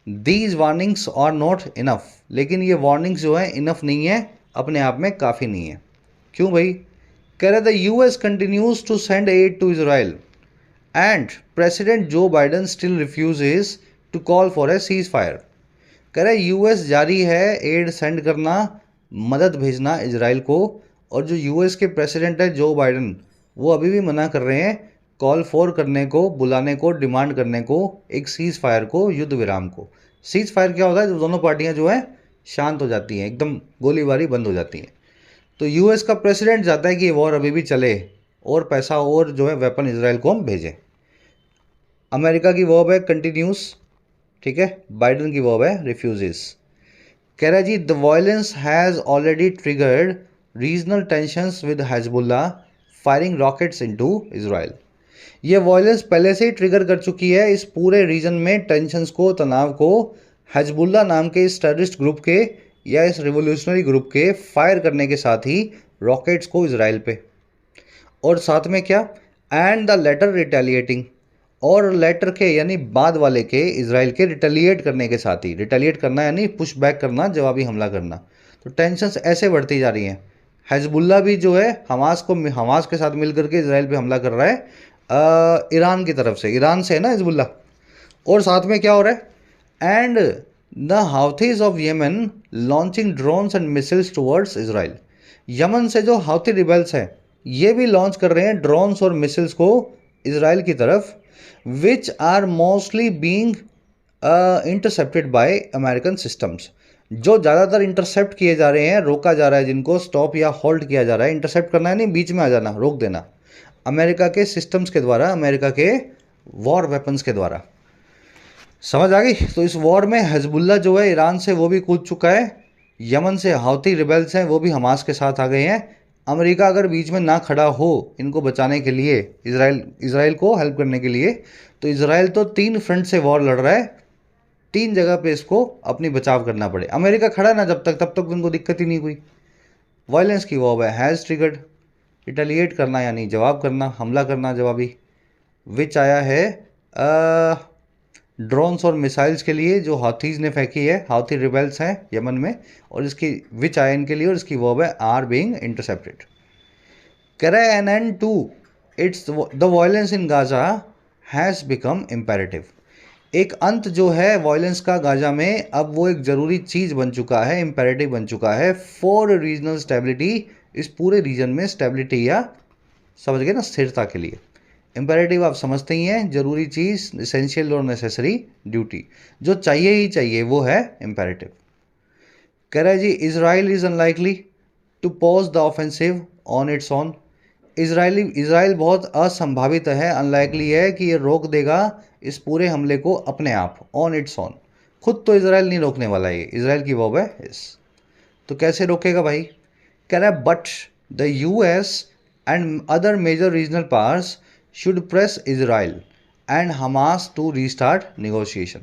these warnings are not enough, लेकिन ये वार्निंग्स जो है इनफ नहीं है, अपने आप में काफ़ी नहीं है। क्यों भाई? कह रहे the US continues to send aid to Israel and president Joe Biden still refuses to call for a ceasefire. कह रहे यूएस जारी है एड सेंड करना, मदद भेजना इजराइल को, और जो यूएस के प्रेसिडेंट है जो बाइडन, वो अभी भी मना कर रहे हैं कॉल फॉर करने को, बुलाने को, डिमांड करने को एक सीज फायर को, युद्ध विराम को। सीज फायर क्या होता है? जब दोनों पार्टियां जो है शांत हो जाती हैं, एकदम गोलीबारी बंद हो जाती हैं। तो यूएस का प्रेसिडेंट चाहता है कि ये वॉर अभी भी चले और पैसा और जो है वेपन इजराइल को हम भेजें। अमेरिका की वर्ब है कंटिन्यूस, ठीक है। बाइडन की वर्ब है रिफ्यूजेस। कह रहा है जी the violence has already triggered regional tensions with Hezbollah firing rockets into Israel. ये वायलेंस पहले से ही ट्रिगर कर चुकी है इस पूरे रीजन में टेंशंस को, तनाव को, हिजबुल्ला नाम के इस टेररिस्ट ग्रुप के या इस रिवोल्यूशनरी ग्रुप के फायर करने के साथ ही रॉकेट्स को इजराइल पे। और साथ में क्या? एंड द लेटर रिटेलिएटिंग, और लेटर के यानी बाद वाले के, इजराइल के रिटेलिएट करने के साथ ही, रिटेलिएट करना यानी पुश बैक करना, जवाबी हमला करना। तो टेंशंस ऐसे बढ़ती जा रही हैं। हिजबुल्ला भी जो है हमास के साथ मिलकर के इजराइल पे हमला कर रहा है, ईरान की तरफ से, ईरान से है ना हिजबुल्ला। और साथ में क्या हो रहा है? And the Houthis of Yemen launching drones and missiles towards Israel. Yemen से जो हाउथी रिबेल्स हैं ये भी लॉन्च कर रहे हैं ड्रोन्स और मिसाइल्स को इजराइल की तरफ, which are mostly being intercepted by American systems. जो ज़्यादातर इंटरसेप्ट किए जा रहे हैं, रोका जा रहा है, जिनको स्टॉप या होल्ड किया जा रहा है। इंटरसेप्ट करना है नहीं, बीच में आ जाना, रोक देना, अमेरिका के सिस्टम्स के द्वारा, अमेरिका के वॉर वेपन्स के द्वारा। समझ आ गई? तो इस वॉर में हिजबुल्ला जो है ईरान से वो भी कूद चुका है, यमन से हाउती रिबेल्स हैं वो भी हमास के साथ आ गए हैं। अमेरिका अगर बीच में ना खड़ा हो इनको बचाने के लिए, इजराइल को हेल्प करने के लिए, तो इजराइल तो 3 फ्रंट से वॉर लड़ रहा है, 3 जगह पे इसको अपनी बचाव करना पड़े। अमेरिका खड़ा ना जब तक, तब तक उनको दिक्कत ही नहीं हुई। वायलेंस की वॉर है, हैज़ ट्रिगर्ड, रिटेलिएट करना यानी जवाब करना, हमला करना, जवाबी। विच आया है ड्रोन्स और मिसाइल्स के लिए जो हाथीज़ ने फेंकी है, हाथी रिबेल्स हैं यमन में, और इसकी विच आया इनके लिए, और इसकी वर्ब है आर बीइंग इंटरसेप्टेड। कह रहा है an end to its the violence in Gaza has become imperative. एक अंत जो है वायलेंस का गाजा में, अब वो एक ज़रूरी चीज़ बन चुका है, इम्पेरेटिव बन चुका है फॉर रीजनल स्टेबिलिटी, इस पूरे रीजन में स्टेबिलिटी या समझ गए ना, स्थिरता के लिए। इम्पेरेटिव आप समझते ही हैं, जरूरी चीज़, इसेंशियल और नेसेसरी ड्यूटी, जो चाहिए ही चाहिए वो है इम्पेरेटिव। कह रहा है जी Israel is unlikely to pause the offensive on its own. Israel बहुत असंभावित है, अनलाइकली है कि ये रोक देगा इस पूरे हमले को अपने आप, ऑन इट्स ऑन। खुद तो इजराइल नहीं रोकने वाला है, इजराइल की वर्ब है इस। तो कैसे रोकेगा भाई? कह रहा है but the US and other major regional powers should press Israel and Hamas to restart negotiation.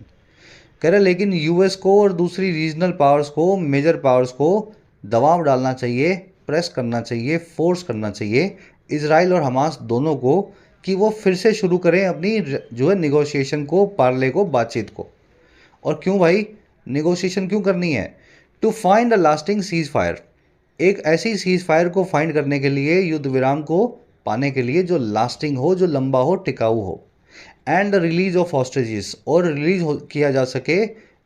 कह रहे लेकिन यूएस को और दूसरी रीजनल पावर्स को, मेजर पावर्स को दबाव डालना चाहिए, प्रेस करना चाहिए, फोर्स करना चाहिए इजराइल और हमास दोनों को, कि वो फिर से शुरू करें अपनी जो है निगोशिएशन को, पार्ले को, बातचीत को। और क्यों भाई निगोशिएशन क्यों करनी है? To find a lasting ceasefire, एक ऐसी सीज फायर को फाइंड करने के लिए, युद्ध विराम को पाने के लिए जो लास्टिंग हो, जो लंबा हो, टिकाऊ हो। And the release of hostages, और रिलीज किया जा सके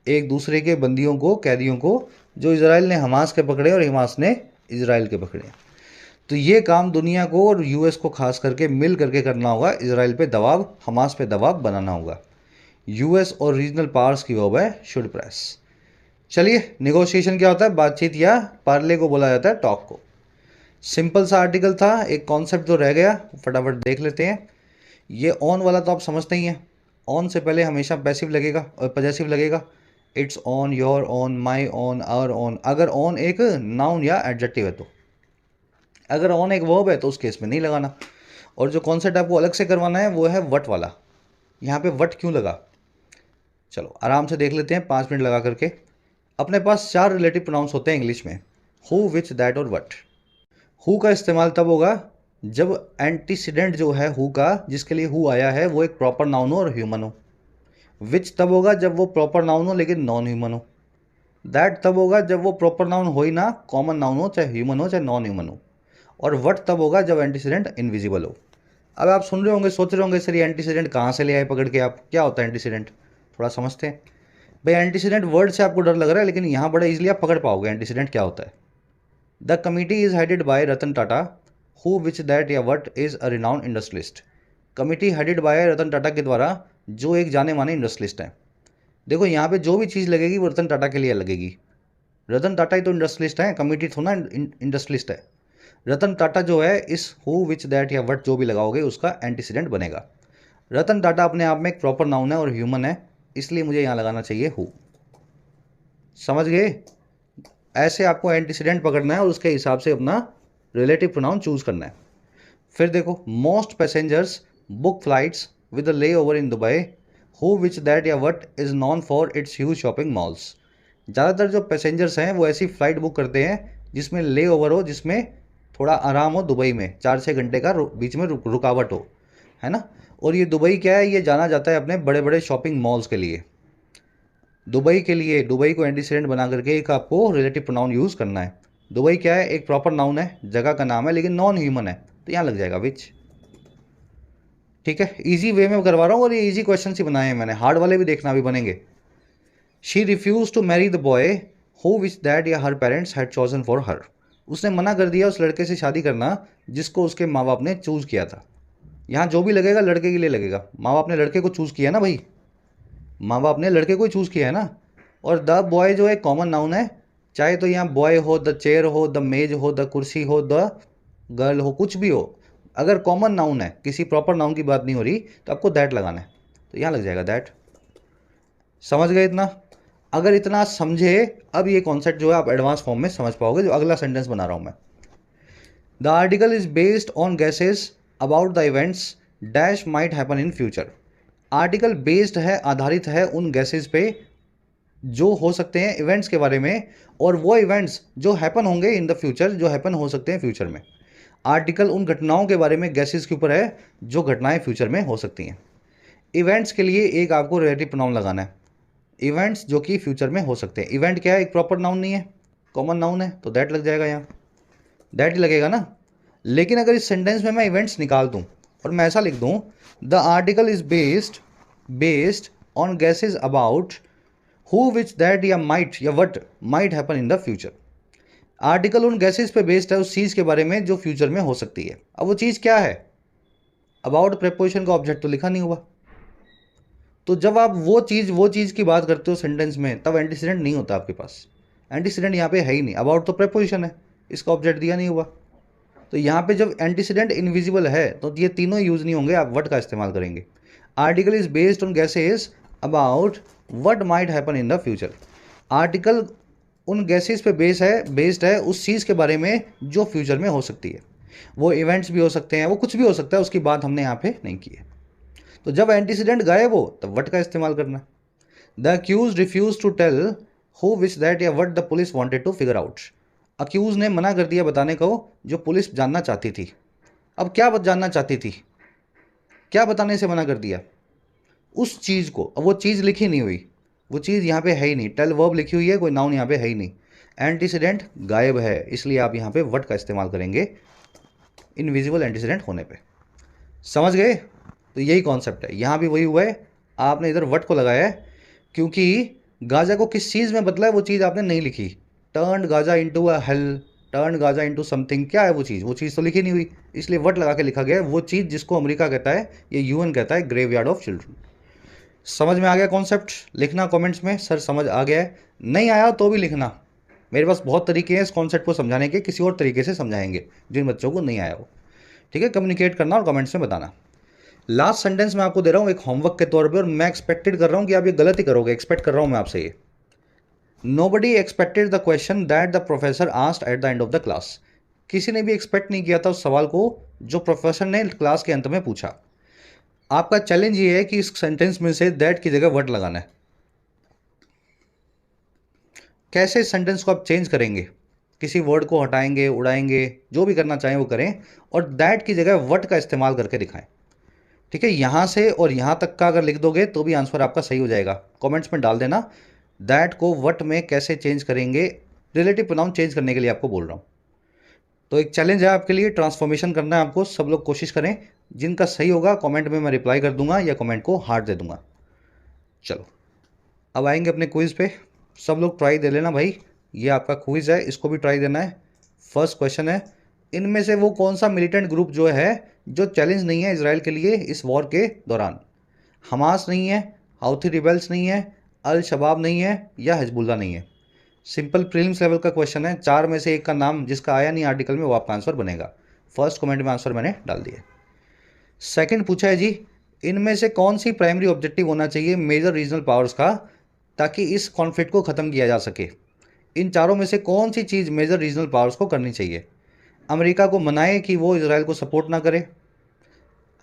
एक दूसरे के बंदियों को, कैदियों को जो इजराइल ने हमास के पकड़े और हमास ने इजराइल के पकड़े। तो ये काम दुनिया को और यूएस को खास करके मिल करके करना होगा। इजराइल पे दबाव, हमास पे दबाव बनाना होगा। यूएस और रीजनल पावर्स की वो है शुड प्रेस। चलिए, निगोशिएशन क्या होता है? बातचीत या पार्ले को बोला जाता है टॉक को। सिंपल सा आर्टिकल था, एक कॉन्सेप्ट तो रह गया, फटाफट देख लेते हैं। ये ऑन वाला तो आप समझते ही हैं। ऑन से पहले हमेशा पैसिव लगेगा और पॉजेसिव लगेगा। Its own, your own, my own, our own. अगर ऑन एक नाउन या एडजेक्टिव है तो, अगर ऑन एक वर्ब है तो उस केस में नहीं लगाना। और जो कॉन्सेप्ट आपको अलग से करवाना है वो है वट वाला। यहाँ पे वट क्यों लगा, चलो आराम से देख लेते हैं 5 मिनट लगा करके। अपने पास 4 रिलेटिव प्रोनाउंस होते हैं इंग्लिश में, हु, विच, दैट और वट। हु का इस्तेमाल तब होगा जब एंटीसीडेंट जो है हु का, जिसके लिए हु आया है, वो एक प्रॉपर नाउन हो और ह्यूमन हो। विच तब होगा जब वो प्रॉपर नाउन हो लेकिन नॉन ह्यूमन हो। दैट तब होगा जब वो प्रॉपर नाउन हो ही ना, कॉमन नाउन हो, चाहे ह्यूमन हो चाहे नॉन ह्यूमन हो। और वट तब होगा जब एंटीसीडेंट इनविजिबल हो। अब आप सुन रहे होंगे, सोच रहे होंगे सर ये एंटीसीडेंट कहाँ से ले आए पकड़ के आप, क्या होता है एंटीसीडेंट, थोड़ा समझते हैं। भाई एंटीसीडेंट वर्ड से आपको डर लग रहा है, लेकिन यहाँ बड़ा इजीली आप पकड़ पाओगे एंटीसीडेंट क्या होता है। The committee is headed by Ratan Tata, who, which, that या what is a renowned industrialist. Committee headed by Ratan Tata के द्वारा, जो एक जाने माने इंडस्ट्रियलिस्ट हैं। देखो यहाँ पे जो भी चीज़ लगेगी वो रतन टाटा के लिए लगेगी। रतन टाटा ही तो इंडस्ट्रियलिस्ट है, कमिटी थोड़ा इंडस्ट्रियलिस्ट है। रतन टाटा जो है, इस हु, विच, दैट या वट जो भी लगाओगे उसका एंटीसीडेंट बनेगा। रतन टाटा अपने आप में एक प्रॉपर नाउन है और ह्यूमन है, इसलिए मुझे यहाँ लगाना चाहिए हु। समझ गए? ऐसे आपको एंटीसीडेंट पकड़ना है और उसके हिसाब से अपना रिलेटिव प्रोनाउन चूज करना है। फिर देखो, most passengers book flights with a layover in Dubai, who, which, that या what is known for its huge shopping malls. ज़्यादातर जो पैसेंजर्स हैं वो ऐसी फ़्लाइट बुक करते हैं जिसमें ले ओवर हो, जिसमें थोड़ा आराम हो, दुबई में 4-6 घंटे का बीच में रुकावट हो, है ना। और ये दुबई क्या है, ये जाना जाता है अपने बड़े बड़े शॉपिंग मॉल्स के लिए। दुबई के लिए, दुबई को एंटीसीडेंट बना करके एक आपको रिलेटिव प्रोनाउन यूज़ करना है। दुबई क्या है, एक प्रॉपर नाउन है, जगह का नाम है, लेकिन नॉन ह्यूमन है, तो यहाँ लग जाएगा विच। ठीक है, इजी वे में करवा रहा हूँ और ये इजी क्वेश्चन ही बनाए हैं मैंने, हार्ड वाले भी देखना भी बनेंगे। She refuse to marry the boy who, which, that या her parents had chosen for her. उसने मना कर दिया उस लड़के से शादी करना जिसको उसके माँ बाप ने चूज़ किया था। यहाँ जो भी लगेगा लड़के के लिए लगेगा, माँ बाप ने लड़के को चूज़ किया ना भाई, माँ बाप ने लड़के को ही चूज़ किया है ना। और द बॉय जो है कॉमन नाउन है, चाहे तो यहाँ बॉय हो, द चेयर हो, द मेज हो, द कुर्सी हो, द गर्ल हो, कुछ भी हो। अगर कॉमन नाउन है, किसी प्रॉपर नाउन की बात नहीं हो रही, तो आपको दैट लगाना है, तो यहाँ लग जाएगा दैट। समझ गए इतना? अगर इतना समझे, अब ये कॉन्सेप्ट जो है आप एडवांस फॉर्म में समझ पाओगे, जो अगला सेंटेंस बना रहा हूँ मैं। The article is based on gases about the events dash might happen in future. Article based है, आधारित है उन गैसेस पे जो हो सकते हैं इवेंट्स के बारे में, और वो इवेंट्स जो हैपन होंगे इन द फ्यूचर, जो हैपन हो सकते हैं फ्यूचर में। आर्टिकल उन घटनाओं के बारे में, गैसेस के ऊपर है जो घटनाएं फ्यूचर में हो सकती हैं। इवेंट्स के लिए एक आपको रिलेटिव प्रोनाउन लगाना है, इवेंट्स जो कि फ्यूचर में हो सकते हैं। इवेंट क्या है, एक प्रॉपर नाउन नहीं है, कॉमन नाउन है, तो दैट लग जाएगा, यहाँ दैट ही लगेगा ना। लेकिन अगर इस सेंटेंस में मैं इवेंट्स निकाल दूं और मैं ऐसा लिख दूं, the article is based on gases about who, which, that या माइट या what might happen in the future. Article उन गैसेज पे बेस्ड है, उस चीज़ के बारे में जो फ्यूचर में हो सकती है। अब वो चीज़ क्या है, अबाउट प्रेपोजिशन का ऑब्जेक्ट तो लिखा नहीं हुआ, तो जब आप वो चीज़ की बात करते हो सेंटेंस में, तब एंटीसीडेंट नहीं होता आपके पास। एंटीसीडेंट यहाँ पे है ही नहीं, अबाउट तो प्रेपोजिशन है, इसका ऑब्जेक्ट दिया नहीं हुआ। तो यहाँ पे जब एंटीसीडेंट इनविजिबल है तो ये तीनों यूज़ नहीं होंगे, आप वट का इस्तेमाल करेंगे। Article is based on gases about what might happen in the future. Article उन गैसेज पे बेस्ड है उस चीज़ के बारे में जो फ्यूचर में हो सकती है। वो इवेंट्स भी हो सकते हैं, वो कुछ भी हो सकता है, उसकी बात हमने यहाँ पे नहीं की है। तो जब एंटीसीडेंट गायब हो तब वट का इस्तेमाल करना। The accused refuse to tell who, which, that या what the police wanted to figure out. Accused ने मना कर दिया बताने को जो पुलिस जानना चाहती थी। अब क्या जानना चाहती थी, क्या बताने से मना कर दिया, उस चीज़ को। अब वो चीज़ लिखी नहीं हुई, वो चीज़ यहाँ पे है ही नहीं, टेल वर्ब लिखी हुई है, कोई नाउन यहाँ पे है ही नहीं, एंटीसीडेंट गायब है, इसलिए आप यहाँ पे वट का इस्तेमाल करेंगे इनविजिबल एंटीसीडेंट होने पे। समझ गए? तो यही कॉन्सेप्ट है, यहाँ भी वही हुआ है, आपने इधर वट को लगाया है क्योंकि गाजा को किस चीज़ में बदला है वो चीज़ आपने नहीं लिखी, turn Gaza into a hello, turn Gaza into something, क्या है वो चीज़ तो लिखी नहीं हुई, इसलिए वट लगा के लिखा गया है वो चीज़ जिसको अमेरिका कहता है, ये यूएन कहता है ग्रेवयार्ड ऑफ चिल्ड्रन। समझ में आ गया कॉन्सेप्ट? लिखना कमेंट्स में सर समझ आ गया है, नहीं आया तो भी लिखना। मेरे पास बहुत तरीके हैं इस कॉन्सेप्ट को समझाने के, किसी और तरीके से समझाएंगे जिन बच्चों को नहीं आया हो। ठीक है, कम्युनिकेट करना और कमेंट्स में बताना। लास्ट सेंटेंस मैं आपको दे रहा हूँ एक होमवर्क के तौर पे, और मैं एक्सपेक्टेड कर रहा हूँ कि आप ये गलत ही करोगे, एक्सपेक्ट कर रहा हूँ मैं आपसे ये। Nobody expected the question that the professor asked at the end of the class. किसी ने भी एक्सपेक्ट नहीं किया था उस सवाल को जो प्रोफेसर ने क्लास के अंत में पूछा। आपका चैलेंज ये है कि इस सेंटेंस में से दैट की जगह वर्ड लगाना है। कैसे इस सेंटेंस को आप चेंज करेंगे? किसी वर्ड को हटाएंगे, उड़ाएंगे, जो भी करना चाहें वो करें, और दैट की जगह वट का इस्तेमाल करके दिखाएं। ठीक है, यहाँ से और यहाँ तक का अगर लिख दोगे तो भी आंसर आपका सही हो जाएगा। कमेंट्स में डाल देना दैट को वट में कैसे चेंज करेंगे, रिलेटिव प्रोनाउन चेंज करने के लिए आपको बोल रहा हूँ। तो एक चैलेंज है आपके लिए, ट्रांसफॉर्मेशन करना है आपको, सब लोग कोशिश करें। जिनका सही होगा कमेंट में मैं रिप्लाई कर दूंगा या कमेंट को हार्ट दे दूंगा। चलो अब आएंगे अपने क्विज़ पे, सब लोग ट्राई दे लेना भाई, ये आपका क्विज़ है, इसको भी ट्राई देना है। फर्स्ट क्वेश्चन है, इनमें से वो कौन सा मिलिटेंट ग्रुप जो है जो चैलेंज नहीं है इसराइल के लिए इस वॉर के दौरान? हमास नहीं है, हाउथी रिबेल्स नहीं है, अल शबाब नहीं है, या हिजबुल्ला नहीं है? सिंपल प्रीलिम्स लेवल का क्वेश्चन है, 4 में से एक का नाम जिसका आया नहीं आर्टिकल में वो आपका आंसर बनेगा। फर्स्ट कमेंट में आंसर मैंने डाल दिया। सेकंड पूछा है जी, इनमें से कौन सी प्राइमरी ऑब्जेक्टिव होना चाहिए मेजर रीजनल पावर्स का ताकि इस कॉन्फ्लिक्ट को ख़त्म किया जा सके? इन चारों में से कौन सी चीज़ मेजर रीजनल पावर्स को करनी चाहिए? अमेरिका को मनाए कि वो इसराइल को सपोर्ट ना करे,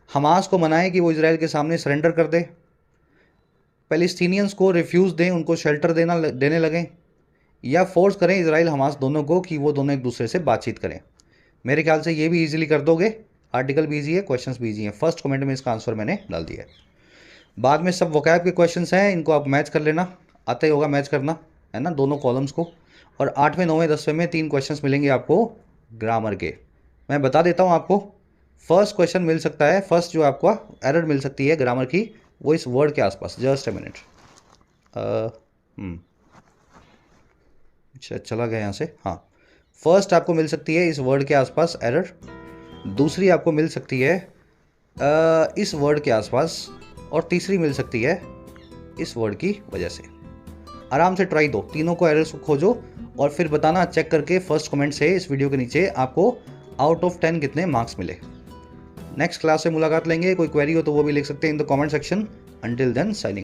हमास को मनाए कि वो इसराइल के सामने सरेंडर कर दे, पैलेस्टीनियंस को रिफ्यूज़ दें, उनको शेल्टर देने लगें, या फोर्स करें इसराइल हमास दोनों को कि वो दोनों एक दूसरे से बातचीत करें? मेरे ख्याल से ये भी इजीली कर दोगे, आर्टिकल भी ईजी है, क्वेश्चंस भी ईजी हैं। फर्स्ट कमेंट में इसका आंसर मैंने डाल दिया है। बाद में सब वोकैब के क्वेश्चंस हैं, इनको आप मैच कर लेना, आता ही होगा मैच करना, है ना, दोनों कॉलम्स को। और 8वें 9वें 10वें में 3 क्वेश्चंस मिलेंगे आपको ग्रामर के। मैं बता देता हूँ आपको, फर्स्ट क्वेश्चन मिल सकता है, फर्स्ट जो आपको एरर मिल सकती है ग्रामर की, वो इस वर्ड के आसपास, जस्ट ए मिनट, अच्छा चला गया यहाँ से, हाँ। फर्स्ट आपको मिल सकती है इस वर्ड के आसपास एरर, दूसरी आपको मिल सकती है इस वर्ड के आसपास, और तीसरी मिल सकती है इस वर्ड की वजह से। आराम से ट्राई दो, तीनों को एरर्स को खोजो और फिर बताना चेक करके फर्स्ट कमेंट से इस वीडियो के नीचे आपको आउट ऑफ 10 कितने मार्क्स मिले। नेक्स्ट क्लास से मुलाकात लेंगे, कोई क्वेरी हो तो वो भी लिख सकते हैं in the comment section. Until then signing.